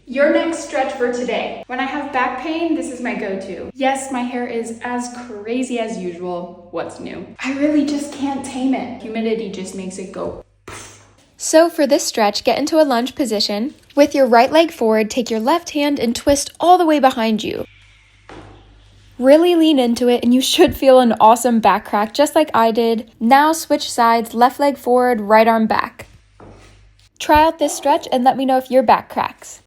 Your next stretch for today. When I have back pain, this is my go-to. Yes, my hair is as crazy as usual. What's new? I really just can't tame it. Humidity just makes it go. So for this stretch, get into a lunge position. With your right leg forward, take your left hand and twist all the way behind you. Really lean into it and you should feel an awesome back crack just like I did. Now switch sides, left leg forward, right arm back. Try out this stretch and let me know if your back cracks.